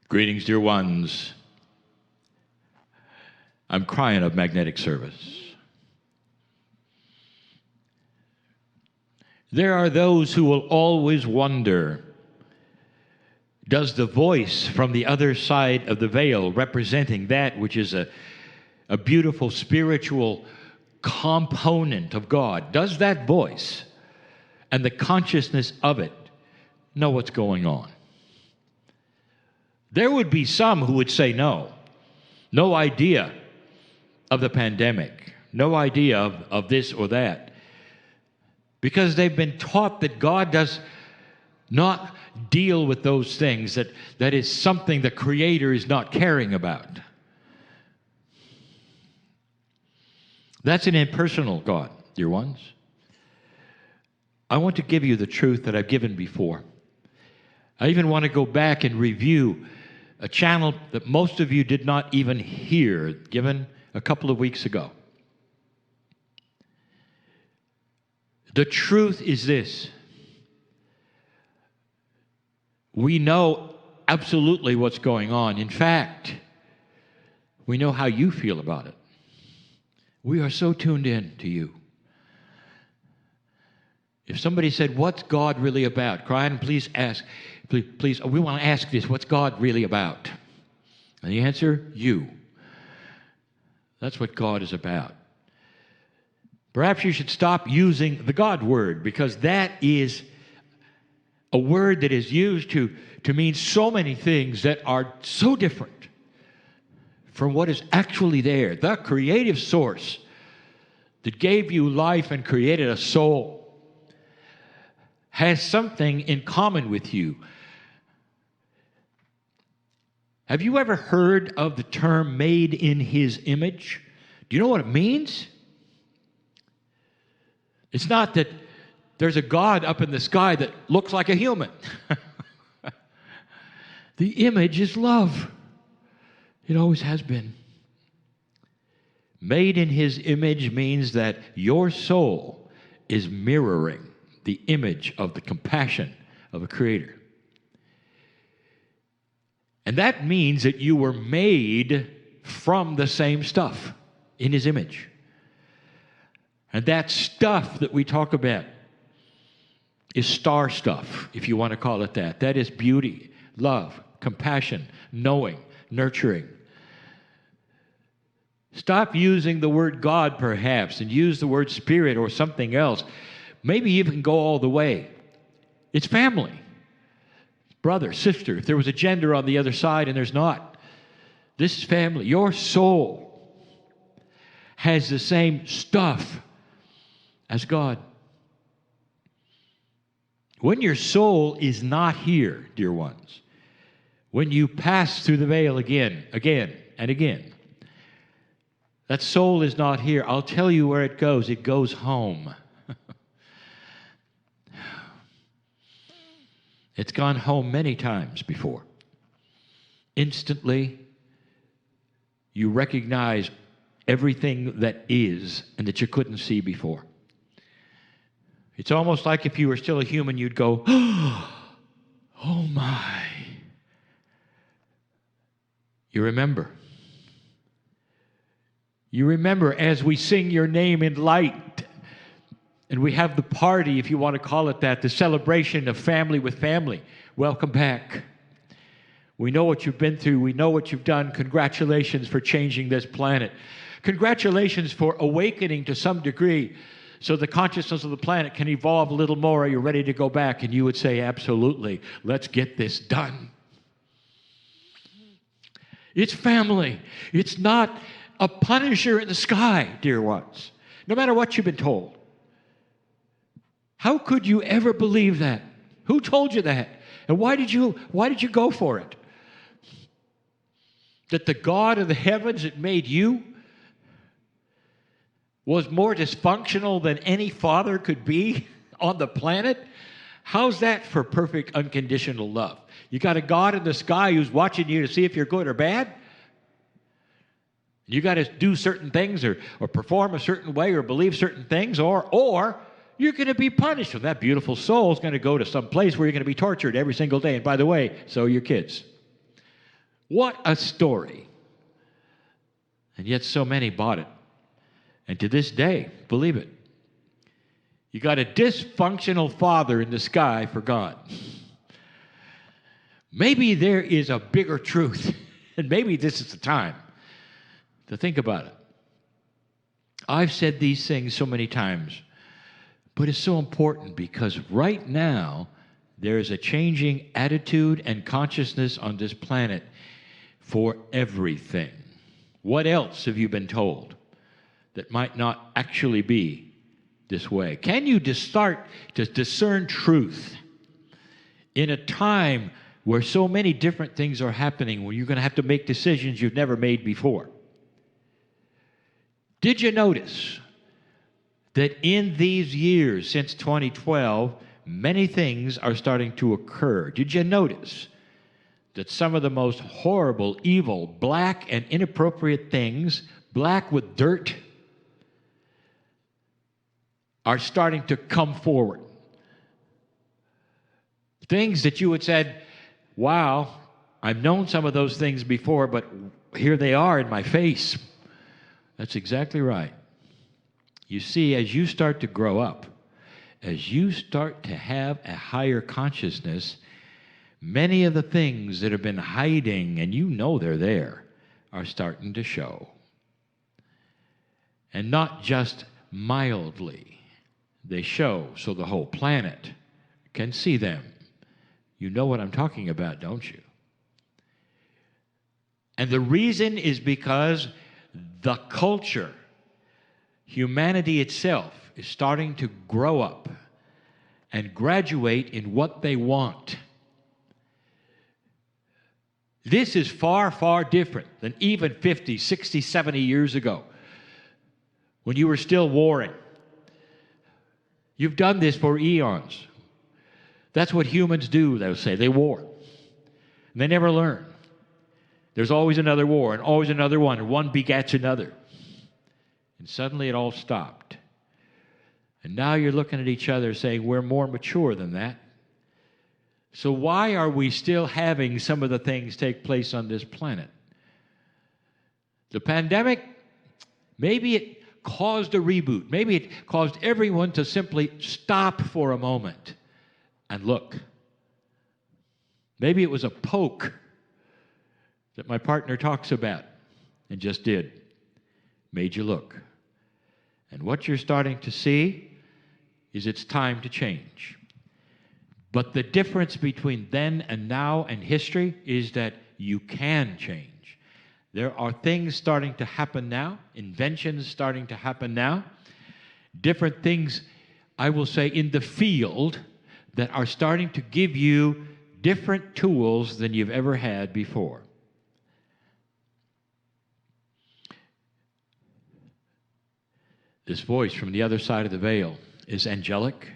Greetings, dear ones. I'm Kryon of Magnetic Service. There are those who will always wonder, does the voice from the other side of the veil, representing that which is a beautiful spiritual component of God, does that voice and the consciousness of it know what's going on? There would be some who would say no idea of the pandemic, no idea of this or that, because they've been taught that God does not deal with those things, that is something the Creator is not caring about. That's an impersonal God, dear ones. I want to give you the truth that I've given before. I even want to go back and review a channel that most of you did not even hear, given a couple of weeks ago. The truth is this: we know absolutely what's going on. In fact, we know how you feel about it. We are so tuned in to you. If somebody said, what's God really about? Kryon, please ask. Please, we want to ask this. What's God really about? And the answer, you. That's what God is about. Perhaps you should stop using the God word, because that is a word that is used to mean so many things that are so different from what is actually there. The creative source that gave you life and created a soul has something in common with you. Have you ever heard of the term made in His image? Do you know what it means? It's not that there's a God up in the sky that looks like a human. The image is love. It always has been. Made in His image means that your soul is mirroring the image of the compassion of a Creator. And that means that you were made from the same stuff in His image. And that stuff that we talk about is star stuff, if you want to call it that. That is beauty, love, compassion, knowing, nurturing. Stop using the word God, perhaps, and use the word spirit or something else. Maybe even go all the way. It's family. Brother, sister, if there was a gender on the other side and there's not. This is family. Your soul has the same stuff as God. When your soul is not here, dear ones, when you pass through the veil again, and again, that soul is not here. I'll tell you where it goes. It goes home. It's gone home many times before. Instantly, you recognize everything that is and that you couldn't see before. It's almost like if you were still a human, you'd go, oh my. You remember. You remember as we sing your name in light, and we have the party, if you want to call it that, the celebration of family with family. Welcome back. We know what you've been through. We know what you've done. Congratulations for changing this planet. Congratulations for awakening to some degree so the consciousness of the planet can evolve a little more. Are you ready to go back? And you would say, absolutely. Let's get this done. It's family. It's not a punisher in the sky, dear ones, no matter what you've been told. How could you ever believe that? Who told you that? And why did you go for it? That the God of the heavens that made you was more dysfunctional than any father could be on the planet? How's that for perfect unconditional love? You got a God in the sky who's watching you to see if you're good or bad? You got to do certain things or perform a certain way or believe certain things, or you're going to be punished. And that beautiful soul is going to go to some place where you're going to be tortured every single day. And by the way, so are your kids. What a story. And yet so many bought it. And to this day, believe it. You got a dysfunctional father in the sky for God. Maybe there is a bigger truth, and maybe this is the time to think about it. I've said these things so many times, but it's so important because right now there is a changing attitude and consciousness on this planet for everything. What else have you been told that might not actually be this way? Can you just start to discern truth in a time where so many different things are happening, where you're going to have to make decisions you've never made before? Did you notice that in these years since 2012, many things are starting to occur? Did you notice that some of the most horrible, evil, black and inappropriate things, black with dirt, are starting to come forward? Things that you had said, wow, I've known some of those things before, but here they are in my face. That's exactly right. You see, as you start to grow up, as you start to have a higher consciousness, many of the things that have been hiding, and you know they're there, are starting to show. And not just mildly. They show so the whole planet can see them. You know what I'm talking about, don't you? And the reason is because the culture, humanity itself, is starting to grow up and graduate in what they want. This is far, far different than even 50, 60, 70 years ago when you were still warring. You've done this for eons. That's what humans do, they'll say. They war. And they never learn. There's always another war and always another one, and one begets another. And suddenly it all stopped. And now you're looking at each other saying, we're more mature than that. So why are we still having some of the things take place on this planet? The pandemic, maybe it caused a reboot. Maybe it caused everyone to simply stop for a moment and look. Maybe it was a poke that my partner talks about and just did. Made you look. And what you're starting to see is it's time to change. But the difference between then and now and history is that you can change. There are things starting to happen now, inventions starting to happen now, different things, I will say, in the field that are starting to give you different tools than you've ever had before. This voice from the other side of the veil is angelic,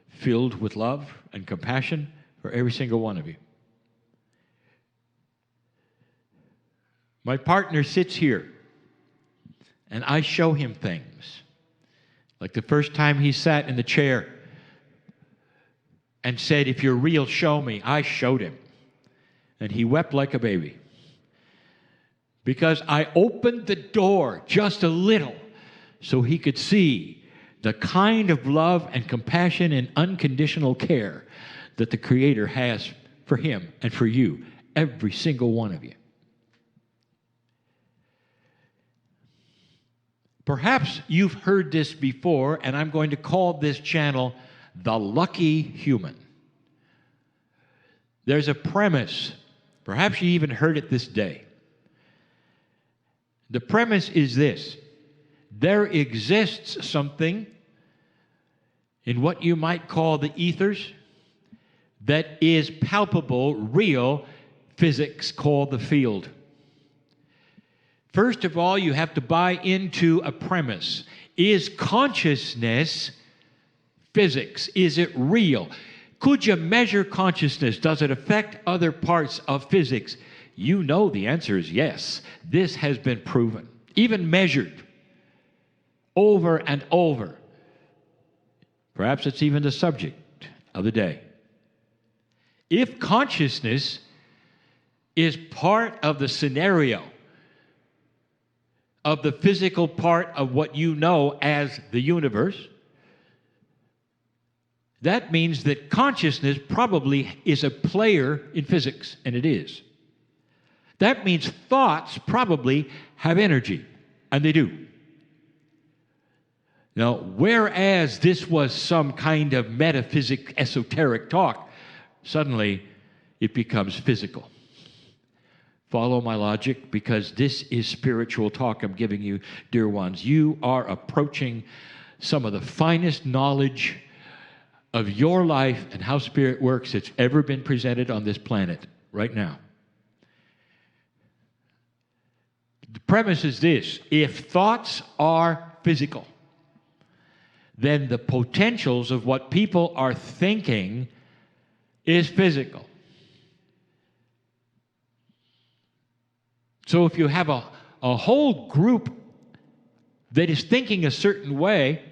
filled with love and compassion for every single one of you. My partner sits here, and I show him things. Like the first time he sat in the chair and said, if you're real, show me. I showed him. And he wept like a baby. Because I opened the door just a little so he could see the kind of love and compassion and unconditional care that the Creator has for him and for you, every single one of you. Perhaps you've heard this before, and I'm going to call this channel The Lucky Human. There's a premise. Perhaps you even heard it this day. The premise is this. There exists something in what you might call the ethers that is palpable, real, physics called the field. First of all, you have to buy into a premise. Is consciousness physics? Is it real? Could you measure consciousness? Does it affect other parts of physics? You know the answer is yes. This has been proven, even measured over and over. Perhaps it's even the subject of the day. If consciousness is part of the scenario of the physical part of what you know as the universe, that means that consciousness probably is a player in physics, and it is. That means thoughts probably have energy, and they do. Now, whereas this was some kind of metaphysic, esoteric talk, suddenly it becomes physical. Follow my logic, because this is spiritual talk I'm giving you, dear ones. You are approaching some of the finest knowledge of your life and how spirit works that's ever been presented on this planet right now. The premise is this: if thoughts are physical, then the potentials of what people are thinking is physical. So if you have a whole group that is thinking a certain way,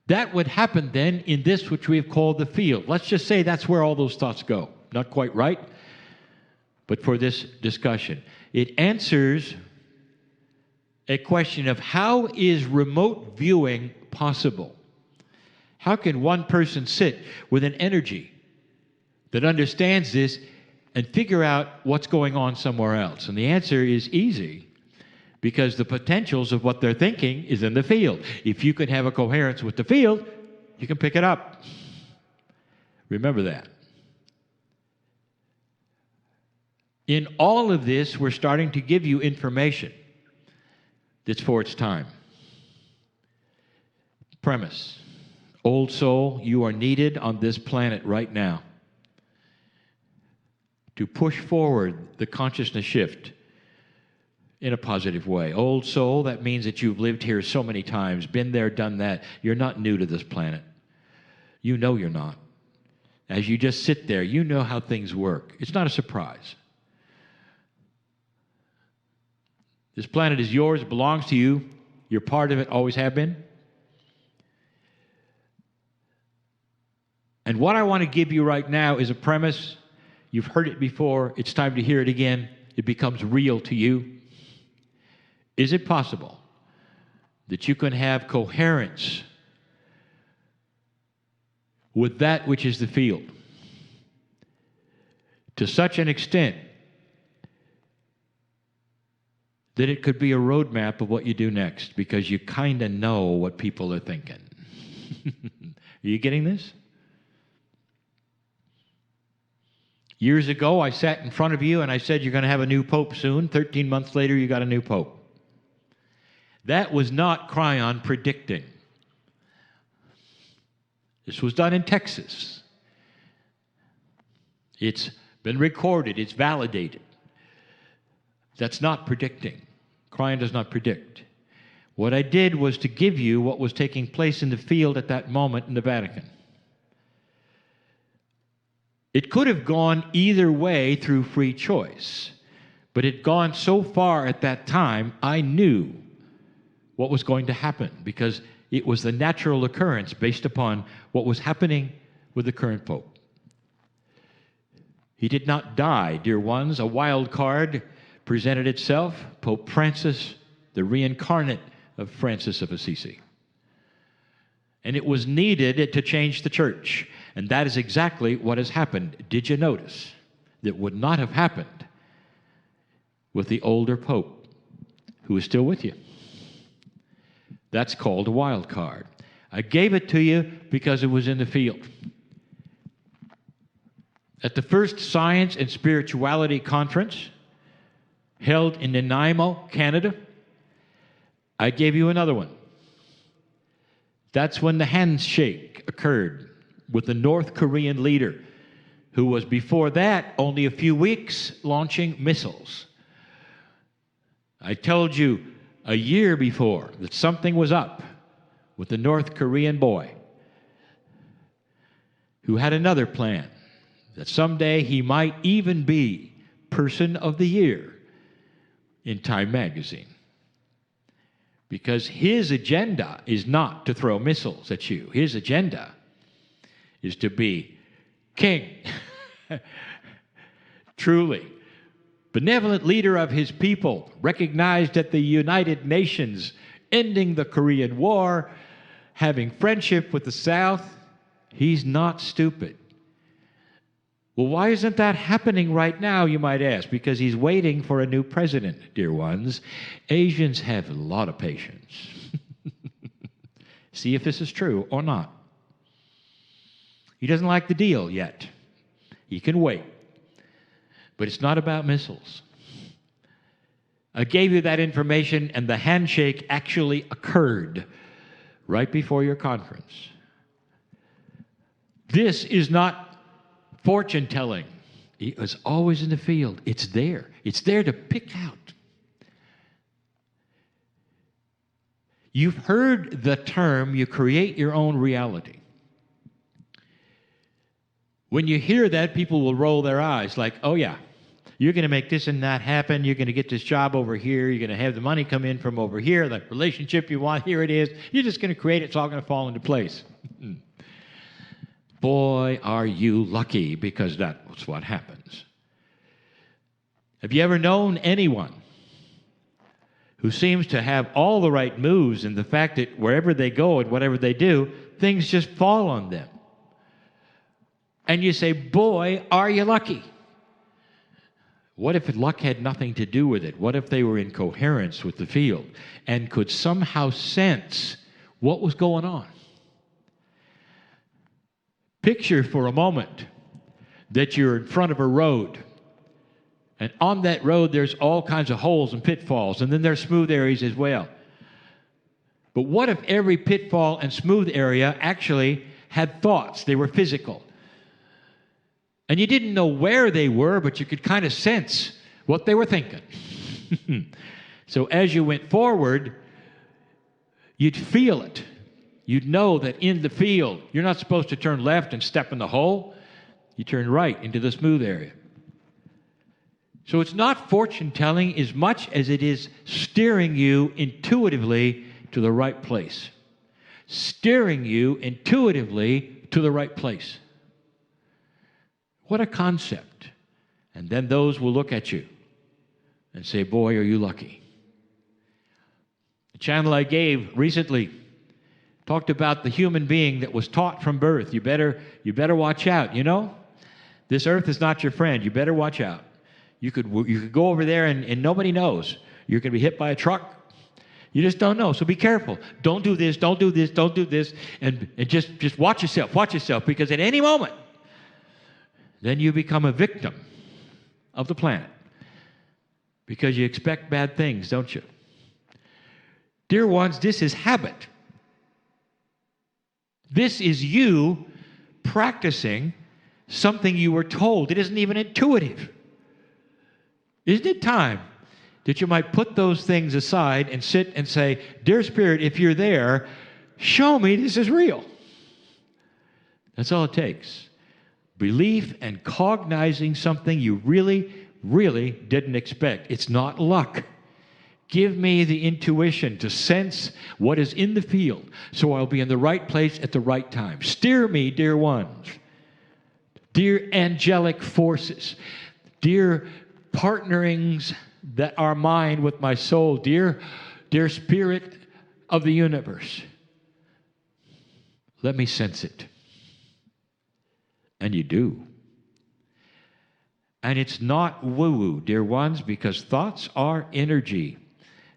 that would happen then in this which we have called the field. Let's just say that's where all those thoughts go. Not quite right, but for this discussion. It answers a question of how is remote viewing possible? How can one person sit with an energy that understands this and figure out what's going on somewhere else? And the answer is easy, because the potentials of what they're thinking is in the field. If you can have a coherence with the field, you can pick it up. Remember that. In all of this, we're starting to give you information that's for its time. Premise: old soul, you are needed on this planet right now to push forward the consciousness shift in a positive way. Old soul, that means that you've lived here so many times, been there, done that. You're not new to this planet. You know you're not. As you just sit there, you know how things work. It's not a surprise. This planet is yours, it belongs to you. You're part of it, always have been. And what I want to give you right now is a premise. You've heard it before. It's time to hear it again. It becomes real to you. Is it possible that you can have coherence with that which is the field to such an extent that it could be a roadmap of what you do next, because you kind of know what people are thinking? Are you getting this? Years ago, I sat in front of you and I said, you're going to have a new pope soon. 13 months later, you got a new pope. That was not Kryon predicting. This was done in Texas. It's been recorded. It's validated. That's not predicting. Kryon does not predict. What I did was to give you what was taking place in the field at that moment in the Vatican. It could have gone either way through free choice, but it had gone so far at that time, I knew what was going to happen, because it was the natural occurrence based upon what was happening with the current Pope. He did not die, dear ones. A wild card presented itself: Pope Francis, the reincarnate of Francis of Assisi. And it was needed to change the church. And that is exactly what has happened. Did you notice? That would not have happened with the older Pope, who is still with you. That's called a wild card. I gave it to you because it was in the field. At the first Science and Spirituality Conference, held in Nanaimo, Canada, I gave you another one. That's when the handshake occurred with the North Korean leader, who was before that only a few weeks launching missiles. I told you a year before that something was up with the North Korean boy, who had another plan, that someday he might even be Person of the Year in Time magazine. Because his agenda is not to throw missiles at you. His agenda is to be king, truly. Benevolent leader of his people, recognized at the United Nations, ending the Korean War, having friendship with the South. He's not stupid. Well, why isn't that happening right now, you might ask? Because he's waiting for a new president, dear ones. Asians have a lot of patience. See if this is true or not. He doesn't like the deal yet. He can wait. But it's not about missiles. I gave you that information, and the handshake actually occurred right before your conference. This is not fortune telling. It was always in the field. It's there. It's there to pick out. You've heard the term, you create your own reality. When you hear that, people will roll their eyes like, oh yeah, you're going to make this and that happen. You're going to get this job over here. You're going to have the money come in from over here. The relationship you want, here it is. You're just going to create it. It's all going to fall into place. Boy, are you lucky, because that's what happens. Have you ever known anyone who seems to have all the right moves, and the fact that wherever they go and whatever they do, things just fall on them? And you say, boy, are you lucky? What if luck had nothing to do with it? What if they were in coherence with the field and could somehow sense what was going on? Picture for a moment that you're in front of a road, and on that road there's all kinds of holes and pitfalls, and then there's smooth areas as well. But what if every pitfall and smooth area actually had thoughts? They were physical. And you didn't know where they were, but you could kind of sense what they were thinking. So as you went forward, you'd feel it. You'd know that in the field, you're not supposed to turn left and step in the hole. You turn right into the smooth area. So it's not fortune telling as much as it is steering you intuitively to the right place. Steering you intuitively to the right place. What a concept. And then those will look at you and say, boy, are you lucky. The channel I gave recently talked about the human being that was taught from birth. You better watch out. You know, this earth is not your friend. You better watch out. You could go over there and nobody knows. You're going to be hit by a truck. You just don't know. So be careful. Don't do this. Don't do this. Don't do this. And just watch yourself. Watch yourself, because at any moment, then you become a victim of the planet, because you expect bad things, don't you? Dear ones, this is habit. This is you practicing something you were told. It isn't even intuitive. Isn't it time that you might put those things aside and sit and say, dear Spirit, if you're there, show me this is real. That's all it takes. Belief and cognizing something you really, really didn't expect. It's not luck. Give me the intuition to sense what is in the field, so I'll be in the right place at the right time. Steer me, dear ones. Dear angelic forces. Dear partnerings that are mine with my soul. Dear Spirit of the universe. Let me sense it. And you do. And it's not woo-woo, dear ones, because thoughts are energy,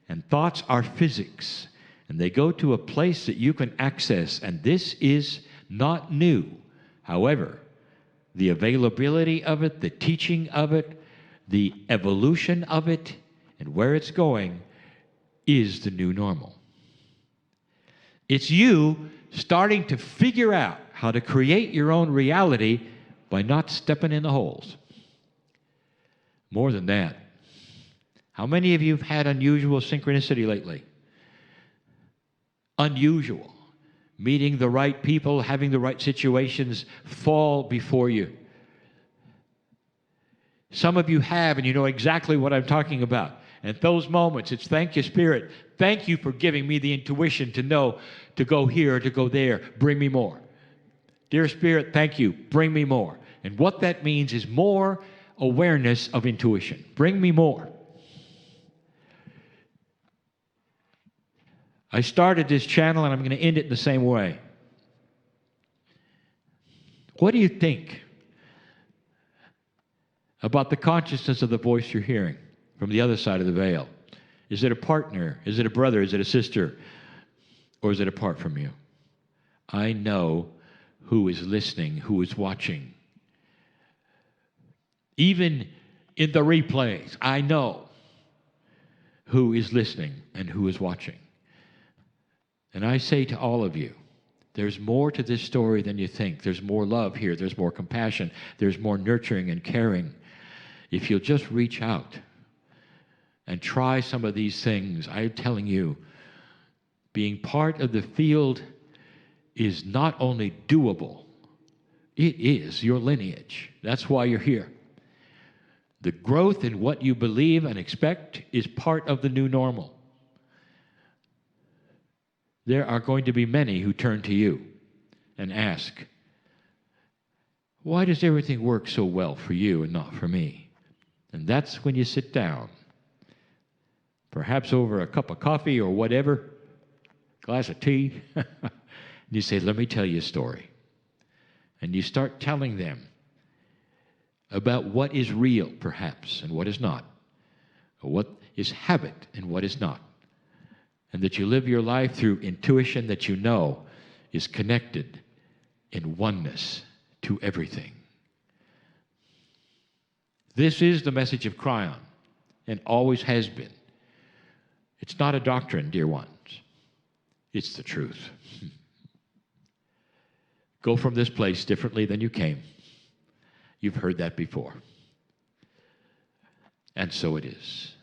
and thoughts are physics, and they go to a place that you can access, and this is not new. However, the availability of it, the teaching of it, the evolution of it, and where it's going is the new normal. It's you starting to figure out how to create your own reality by not stepping in the holes. More than that, how many of you have had unusual synchronicity lately? Unusual. Meeting the right people, having the right situations fall before you. Some of you have, and you know exactly what I'm talking about. And those moments, it's thank you, Spirit. Thank you for giving me the intuition to know to go here, to go there. Bring me more. Dear Spirit, thank you. Bring me more. And what that means is more awareness of intuition. Bring me more. I started this channel and I'm going to end it in the same way. What do you think about the consciousness of the voice you're hearing from the other side of the veil? Is it a partner? Is it a brother? Is it a sister? Or is it apart from you? I know who is listening, who is watching. Even in the replays, I know who is listening and who is watching. And I say to all of you, there's more to this story than you think. There's more love here. There's more compassion. There's more nurturing and caring. If you'll just reach out and try some of these things, I'm telling you, being part of the field is not only doable, it is your lineage. That's why you're here. The growth in what you believe and expect is part of the new normal. There are going to be many who turn to you and ask, why does everything work so well for you and not for me? And that's when you sit down, perhaps over a cup of coffee or whatever, glass of tea, and you say, let me tell you a story. And you start telling them about what is real, perhaps, and what is not, or what is habit and what is not. And that you live your life through intuition that you know is connected in oneness to everything. This is the message of Kryon, and always has been. It's not a doctrine, dear ones. It's the truth. Go from this place differently than you came. You've heard that before. And so it is.